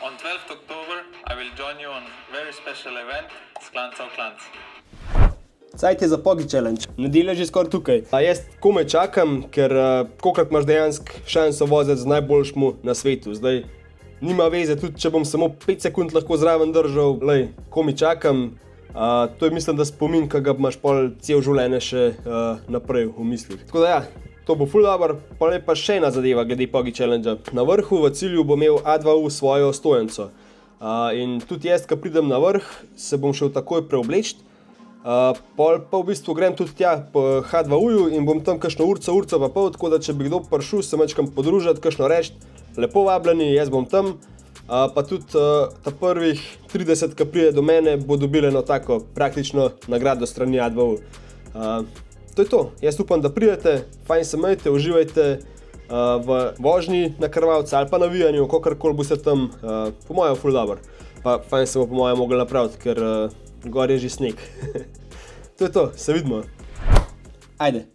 On 12th October, I will join you on very special event, Sklanca v Klanc. Cajt je za Pogi Challenge. Nedelja je že skoraj tukaj. Jaz komaj čakam, ker kolikrat imaš dejansko šanso voziti z najboljšmu na svetu. Zdaj, nima veze, tudi če bom samo 5 sekund lahko zraven držal, komaj čakam. To je mislim, da spomin, ki ga imaš pol cel življenje še naprej v mislih. Tako da ja, to bo ful dober, pol je pa še ena zadeva glede Pogi Challenge. Na vrhu v cilju bo imel A2U svojo stojenco. In tudi jaz, ko pridem na vrh, se bom šel takoj preobleči. Pol pa v bistvu grem tudi tja po H2U in bom tam kakšno urco pa pol, tako da če bi kdo prišel se majčkam podružiti, kakšno reči, lepo vabljeni, jaz bom tam. Pa tudi ta prvih 30, ki pride do mene, bo dobili eno tako praktično nagrado strani A2U. To je to, jaz upam, da pridete, fajn se imejte, uživajte v vožnji na krvavca ali pa navijanju, kakorkoli boste tam, po mojem ful dober. Pa fajn se bo po mojem mogli napraviti, ker gor je že sneg. To je to, se vidimo. Ajde.